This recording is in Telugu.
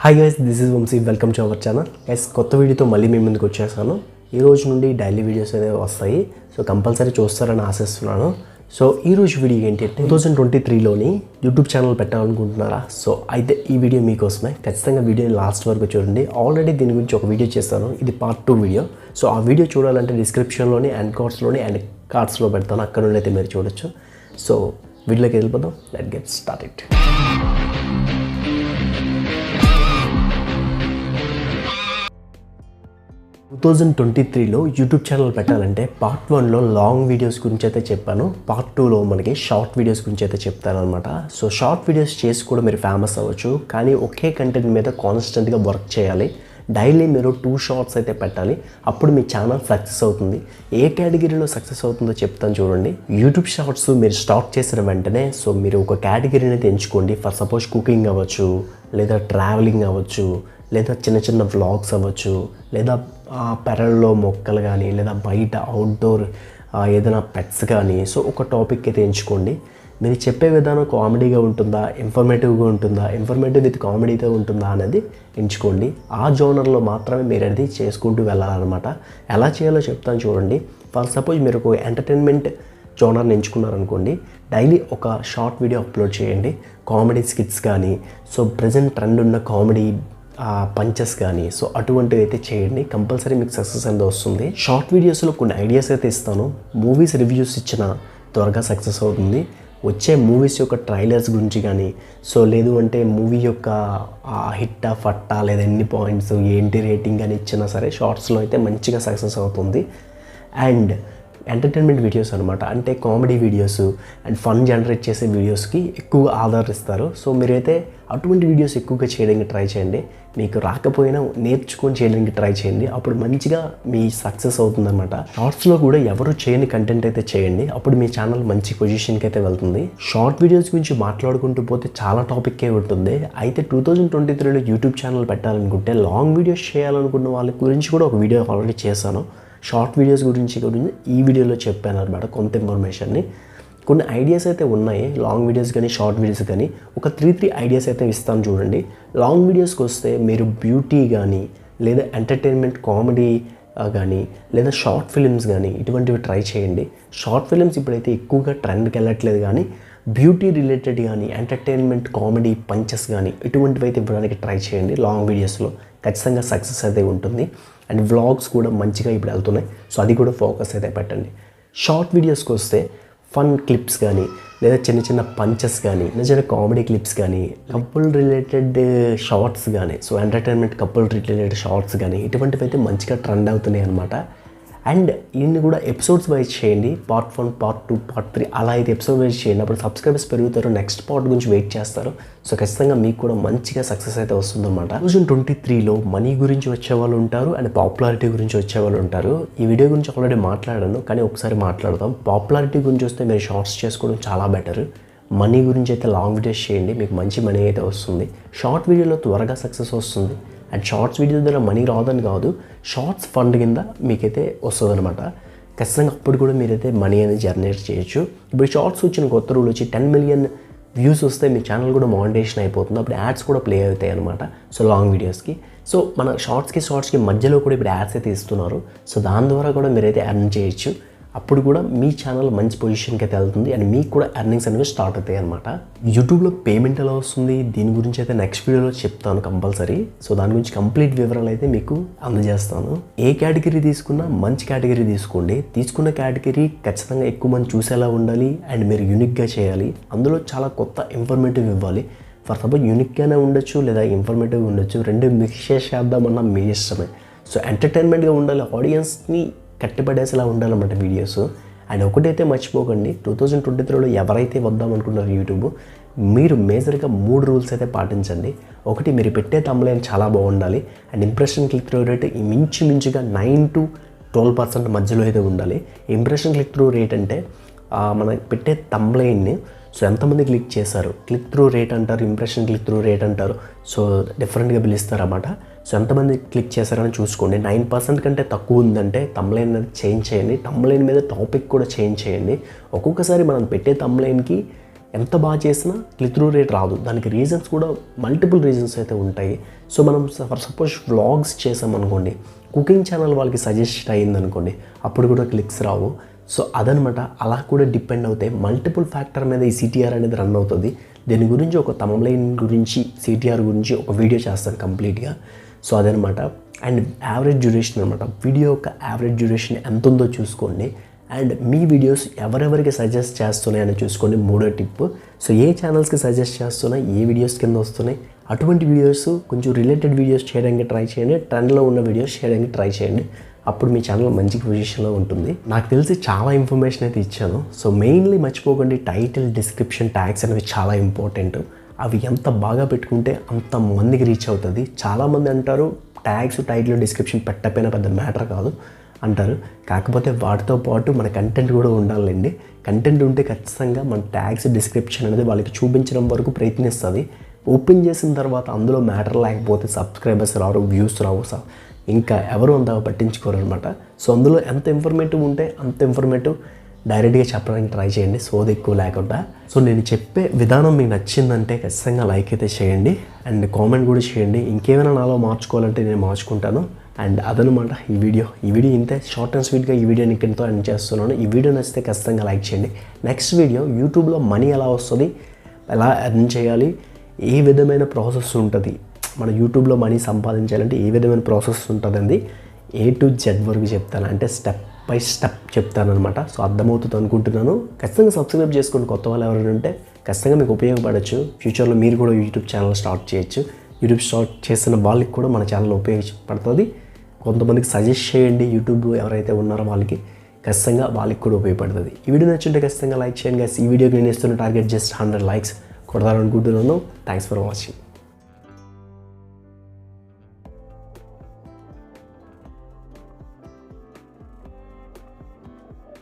Hi guys, this is Vamshi. Welcome to our channel. Guys, కొత్త వీడియోతో మళ్ళీ మీ ముందుకు వచ్చేసాను. ఈ రోజు నుండి డైలీ వీడియోస్ అనేవి వస్తాయి. సో కంపల్సరీ చూస్తారని ఆశిస్తున్నాను. సో ఈ రోజు వీడియో ఏంటంటే 2023లోని యూట్యూబ్ ఛానల్ పెట్టాలనుకుంటున్నారా? సో అయితే ఈ వీడియో మీకోసమే. ఖచ్చితంగా వీడియోని లాస్ట్ వరకు చూడండి. ఆల్రెడీ దీని గురించి ఒక వీడియో చేస్తాను, ఇది పార్ట్ 2 వీడియో. సో ఆ వీడియో చూడాలంటే డిస్క్రిప్షన్లోని అండ్ కార్డ్స్లోని అండ్ కార్డ్స్లో పెడతాను, అక్కడ నుండి అయితే మీరు చూడొచ్చు. సో వీడియోలోకి వెళ్ళిపోదాం. Let get started. 2023లో యూట్యూబ్ ఛానల్ పెట్టాలంటే పార్ట్ 1లో లాంగ్ వీడియోస్ గురించి అయితే చెప్పాను, పార్ట్ 2లో మనకి షార్ట్ వీడియోస్ గురించి అయితే చెప్తాను అనమాట. సో షార్ట్ వీడియోస్ చేసి కూడా మీరు ఫేమస్ అవ్వచ్చు, కానీ ఒకే కంటెంట్ మీద కాన్స్టెంట్గా వర్క్ చేయాలి. డైలీ మీరు 2 షార్ట్స్ అయితే పెట్టాలి, అప్పుడు మీ ఛానల్ సక్సెస్ అవుతుంది. ఏ కేటగిరీలో సక్సెస్ అవుతుందో చెప్తాను చూడండి. యూట్యూబ్ షార్ట్స్ మీరు స్టార్ట్ చేసిన వెంటనే సో మీరు ఒక కేటగిరీని అయితే ఎంచుకోండి. ఫర్ సపోజ్ కుకింగ్ అవ్వచ్చు, లేదా ట్రావెలింగ్ అవ్వచ్చు, లేదా చిన్న చిన్న వ్లాగ్స్ అవ్వచ్చు, లేదా పెరల్లో మొక్కలు కానీ, లేదా బయట అవుట్డోర్ ఏదైనా పెట్స్ కానీ. సో ఒక టాపిక్ అయితే ఎంచుకోండి. మీరు చెప్పే విధానం కామెడీగా ఉంటుందా, ఇన్ఫర్మేటివ్గా ఉంటుందా, ఇన్ఫర్మేటివ్ విత్ కామెడీతో ఉంటుందా అనేది ఎంచుకోండి. ఆ జోనర్లో మాత్రమే మీరు అది చేసుకుంటూ వెళ్ళాలన్నమాట. ఎలా చేయాలో చెప్తాను చూడండి. ఫర్ సపోజ్ మీరు ఒక ఎంటర్టైన్మెంట్ జోనర్ని ఎంచుకున్నారనుకోండి, డైలీ ఒక షార్ట్ వీడియో అప్లోడ్ చేయండి. కామెడీ స్కిట్స్ కానీ, సో ప్రజెంట్ ట్రెండ్ ఉన్న కామెడీ పంచెస్ కానీ, సో అటువంటివి అయితే చేయండి. కంపల్సరీ మీకు సక్సెస్ అనేది వస్తుంది. షార్ట్ వీడియోస్లో కొన్ని ఐడియాస్ అయితే ఇస్తాను. మూవీస్ రివ్యూస్ ఇచ్చిన త్వరగా సక్సెస్ అవుతుంది. వచ్చే మూవీస్ యొక్క ట్రైలర్స్ గురించి కానీ, సో లేదు అంటే మూవీ యొక్క హిట్టా ఫట్టా లేదా ఎన్ని పాయింట్స్ ఏంటి రేటింగ్ అని ఇచ్చినా సరే షార్ట్స్లో అయితే మంచిగా సక్సెస్ అవుతుంది. అండ్ ఎంటర్టైన్మెంట్ వీడియోస్ అనమాట, అంటే comedy videos and fun generate చేసే వీడియోస్కి ఎక్కువగా ఆదరిస్తారు. సో మీరైతే అటువంటి వీడియోస్ ఎక్కువగా చేయడానికి ట్రై చేయండి. మీకు రాకపోయినా నేర్చుకొని చేయడానికి ట్రై చేయండి, అప్పుడు మంచిగా మీ సక్సెస్ అవుతుందన్నమాట. షార్ట్స్లో కూడా ఎవరు చేయని కంటెంట్ అయితే చేయండి, అప్పుడు మీ ఛానల్ మంచి పొజిషన్కి అయితే వెళ్తుంది. షార్ట్ వీడియోస్ గురించి మాట్లాడుకుంటూ పోతే చాలా టాపిక్కే ఉంటుంది. అయితే 2023లో యూట్యూబ్ ఛానల్ పెట్టాలనుకుంటే లాంగ్ వీడియోస్ చేయాలనుకున్న వాళ్ళ గురించి కూడా ఒక వీడియో ఆల్రెడీ చేశాను. షార్ట్ వీడియోస్ గురించి ఈ వీడియోలో చెప్పాను అనమాట. కొంత ఇన్ఫర్మేషన్ని, కొన్ని ఐడియాస్ అయితే ఉన్నాయి. లాంగ్ వీడియోస్ కానీ షార్ట్ వీడియోస్ కానీ ఒక 3 ఐడియాస్ అయితే ఇస్తాను చూడండి. లాంగ్ వీడియోస్కి వస్తే మీరు బ్యూటీ కానీ, లేదా ఎంటర్టైన్మెంట్ కామెడీ కానీ, లేదా షార్ట్ ఫిలిమ్స్ కానీ ఇటువంటివి ట్రై చేయండి. షార్ట్ ఫిలిమ్స్ ఇప్పుడైతే ఎక్కువగా ట్రెండ్కి వెళ్ళట్లేదు, కానీ బ్యూటీ రిలేటెడ్ కానీ, ఎంటర్టైన్మెంట్ కామెడీ పంచెస్ కానీ ఇటువంటివి అయితే ఇవ్వడానికి ట్రై చేయండి. లాంగ్ వీడియోస్లో ఖచ్చితంగా సక్సెస్ అయితే ఉంటుంది. అండ్ వ్లాగ్స్ కూడా మంచిగా ఇప్పుడు వెళ్తున్నాయి, సో అది కూడా ఫోకస్ అయితే పెట్టండి. షార్ట్ వీడియోస్కి వస్తే ఫన్ క్లిప్స్ కానీ, లేదా చిన్న చిన్న పంచెస్ కానీ, చిన్న కామెడీ క్లిప్స్ కానీ, కపుల్ రిలేటెడ్ షార్ట్స్ కానీ, so entertainment couple related shorts కానీ ఇటువంటివి అయితే మంచిగా ట్రెండ్ అవుతున్నాయి అనమాట. అండ్ ఇన్ని కూడా ఎపిసోడ్స్ వైజ్ చేయండి. పార్ట్ 1, పార్ట్ 2, పార్ట్ 3 అలా అయితే ఎపిసోడ్ వైజ్ చేయండి. అప్పుడు సబ్స్క్రైబర్స్ పెరుగుతారు, నెక్స్ట్ పార్ట్ గురించి వెయిట్ చేస్తారు. సో ఖచ్చితంగా మీకు కూడా మంచిగా సక్సెస్ అయితే వస్తుందన్నమాట. 2023లో మనీ గురించి వచ్చేవాళ్ళు ఉంటారు అండ్ పాపులారిటీ గురించి వచ్చేవాళ్ళు ఉంటారు. ఈ వీడియో గురించి ఆల్రెడీ మాట్లాడాను, కానీ ఒకసారి మాట్లాడదాం. పాపులారిటీ గురించి వస్తే మీరు షార్ట్స్ చేసుకోవడం చాలా బెటర్. మనీ గురించి అయితే లాంగ్ వీడియోస్ చేయండి, మీకు మంచి మనీ అయితే వస్తుంది. షార్ట్ వీడియోలో త్వరగా సక్సెస్ వస్తుంది. అండ్ షార్ట్స్ వీడియో ద్వారా మనీ రాదని కాదు, షార్ట్స్ ఫండ్ కింద మీకైతే వస్తుంది అనమాట. ఖచ్చితంగా అప్పుడు కూడా మీరైతే మనీ అనేది జనరేట్ చేయొచ్చు. ఇప్పుడు షార్ట్స్ వచ్చిన కొత్త రూల్ వచ్చి 10 మిలియన్ వ్యూస్ వస్తే మీ ఛానల్ కూడా మానిటైజేషన్ అయిపోతుంది. అప్పుడు యాడ్స్ కూడా ప్లే అవుతాయి అనమాట. సో లాంగ్ వీడియోస్కి, సో మన షార్ట్స్కి మధ్యలో కూడా ఇప్పుడు యాడ్స్ అయితే ఇస్తున్నారు. సో దాని ద్వారా కూడా మీరైతే ఎర్న్ చేయొచ్చు. అప్పుడు కూడా మీ ఛానల్ మంచి పొజిషన్కి అయితే వెళ్తుంది అండ్ మీకు కూడా ఎర్నింగ్స్ అనేవి స్టార్ట్ అవుతాయి అనమాట. యూట్యూబ్లో పేమెంట్ ఎలా వస్తుంది దీని గురించి అయితే నెక్స్ట్ వీడియోలో చెప్తాను కంపల్సరీ. సో దాని గురించి కంప్లీట్ వివరాలు అయితే మీకు అందజేస్తాను. ఏ కేటగిరీ తీసుకున్నా మంచి కేటగిరీ తీసుకోండి. తీసుకున్న కేటగిరీ ఖచ్చితంగా ఎక్కువ మంది చూసేలా ఉండాలి అండ్ మీరు యూనిక్గా చేయాలి. అందులో చాలా కొత్త ఇన్ఫర్మేటివ్ ఇవ్వాలి. ఫర్ సపోజ్ యూనిక్గానే ఉండొచ్చు, లేదా ఇన్ఫర్మేటివ్ ఉండొచ్చు. రెండు మిక్స్ చేద్దామన్నా మీ ఇష్టమే. సో ఎంటర్టైన్మెంట్గా ఉండాలి, ఆడియన్స్ని కట్టిపడేసేలా ఉండాలన్నమాట వీడియోస్. అండ్ ఒకటైతే మర్చిపోకండి, 2023లో ఎవరైతే వద్దామనుకున్నారో యూట్యూబ్, మీరు మేజర్గా 3 రూల్స్ అయితే పాటించండి. ఒకటి, మీరు పెట్టే థంబ్నెయిల్ చాలా బాగుండాలి and impression click through rate మించుగా 9 to 12% మధ్యలో అయితే ఉండాలి. ఇంప్రెషన్ క్లిక్ త్రూ రేట్ అంటే మనం పెట్టే థంబ్నెయిల్ని సో ఎంతమంది క్లిక్ చేశారు, క్లిక్ త్రూ రేట్ అంటారు, ఇంప్రెషన్ క్లిక్ త్రూ రేట్ అంటారు. సో డిఫరెంట్గా పిలుస్తారు అన్నమాట. సో ఎంతమంది క్లిక్ చేశారని చూసుకోండి. 9% కంటే తక్కువ ఉందంటే థంబ్నెయిల్ అనేది చేంజ్ చేయండి. థంబ్నెయిల్ మీద టాపిక్ కూడా చేంజ్ చేయండి. ఒక్కొక్కసారి మనం పెట్టే థంబ్నెయిల్కి ఎంత బాగా చేసినా క్లిక్ త్రూ రేట్ రాదు. దానికి రీజన్స్ కూడా మల్టిపుల్ రీజన్స్ అయితే ఉంటాయి. సో మనం ఫర్ సపోజ్ వ్లాగ్స్ చేసామనుకోండి, కుకింగ్ ఛానల్ వాళ్ళకి సజెస్ట్ అయ్యిందనుకోండి, అప్పుడు కూడా క్లిక్స్ రావు. సో అదనమాట, అలా కూడా డిపెండ్ అవుతాయి. మల్టిపుల్ ఫ్యాక్టర్ మీద ఈ సిటిఆర్ అనేది రన్ అవుతుంది. దీని గురించి ఒక తమ్లైన్ గురించి, సిటిఆర్ గురించి ఒక వీడియో చేస్తాను కంప్లీట్గా. సో అదనమాట. అండ్ యావరేజ్ డ్యూరేషన్ అనమాట, వీడియో యొక్క యావరేజ్ డ్యూరేషన్ ఎంత ఉందో చూసుకోండి. అండ్ మీ వీడియోస్ ఎవరెవరికి సజెస్ట్ చేస్తున్నాయని చూసుకోండి, మూడో టిప్. సో ఏ ఛానల్స్కి సజెస్ట్ చేస్తున్నాయి, ఏ వీడియోస్ కింద వస్తున్నాయి, అటువంటి వీడియోస్ కొంచెం రిలేటెడ్ వీడియోస్ చేయడానికి ట్రై చేయండి. ట్రెండ్లో ఉన్న వీడియోస్ చేయడానికి ట్రై చేయండి. అప్పుడు మీ ఛానల్ మంచి పొజిషన్లో ఉంటుంది. నాకు తెలిసి చాలా ఇన్ఫర్మేషన్ అయితే ఇచ్చాను. సో మెయిన్లీ మర్చిపోకండి, టైటిల్, డిస్క్రిప్షన్, ట్యాగ్స్ అనేవి చాలా ఇంపార్టెంట్. అవి ఎంత బాగా పెట్టుకుంటే అంత మందికి రీచ్ అవుతుంది. చాలామంది అంటారు ట్యాగ్స్, టైటిల్, డిస్క్రిప్షన్ పెట్టకపోయినా పెద్ద మ్యాటర్ కాదు అంటారు. కాకపోతే వాటితో పాటు మన కంటెంట్ కూడా ఉండాలండి. కంటెంట్ ఉంటే ఖచ్చితంగా మన ట్యాగ్స్, డిస్క్రిప్షన్ అనేది వాళ్ళకి చూపించడం వరకు ప్రయత్నిస్తుంది. ఓపెన్ చేసిన తర్వాత అందులో మ్యాటర్ లేకపోతే సబ్స్క్రైబర్స్ రారు, వ్యూస్ రావు, ఇంకా ఎవరు అంత పట్టించుకోరు అనమాట. సో అందులో ఎంత ఇన్ఫర్మేటివ్ ఉంటే అంత ఇన్ఫర్మేటివ్ డైరెక్ట్గా చెప్పడానికి ట్రై చేయండి, సోది ఎక్కువ లేకుండా. సో నేను చెప్పే విధానం మీకు నచ్చిందంటే ఖచ్చితంగా లైక్ అయితే చేయండి అండ్ కామెంట్ కూడా చేయండి. ఇంకేమైనా నాలో మార్చుకోవాలంటే నేను మార్చుకుంటాను. అండ్ అదనమాట ఈ వీడియో ఇంతే షార్ట్ అండ్ స్వీట్గా ఈ వీడియోని ఇక్కడితో ఎండ్ చేస్తున్నాను. ఈ వీడియో నచ్చితే ఖచ్చితంగా లైక్ చేయండి. నెక్స్ట్ వీడియో యూట్యూబ్లో మనీ ఎలా వస్తుంది, ఎలా ఎర్న్ చేయాలి, ఏ విధమైన ప్రాసెస్ ఉంటుంది, మన యూట్యూబ్లో మనీ సంపాదించాలంటే ఏ విధమైన ప్రాసెస్ ఉంటుందండి, A to Z వరకు చెప్తాను. అంటే స్టెప్ బై స్టెప్ చెప్తాను అనమాట. సో అర్థమవుతుంది అనుకుంటున్నాను. ఖచ్చితంగా సబ్స్క్రైబ్ చేసుకోండి. కొత్త వాళ్ళు ఎవరైనా ఉంటే ఖచ్చితంగా మీకు ఉపయోగపడవచ్చు. ఫ్యూచర్లో మీరు కూడా యూట్యూబ్ ఛానల్ స్టార్ట్ చేయొచ్చు. యూట్యూబ్ స్టార్ట్ చేసిన వాళ్ళకి కూడా మన ఛానల్ ఉపయోగపడుతుంది. కొంతమందికి సజెస్ట్ చేయండి, యూట్యూబ్ ఎవరైతే ఉన్నారో వాళ్ళకి ఖచ్చితంగా వాళ్ళకి కూడా ఉపయోగపడుతుంది. ఈ వీడియో నచ్చుంటే ఖచ్చితంగా లైక్ చేయండి. ఈ వీడియోకి నేను ఇస్తున్న టార్గెట్ జస్ట్ 100 likes కొడతారనుకుంటున్నాను. Thanks for watching.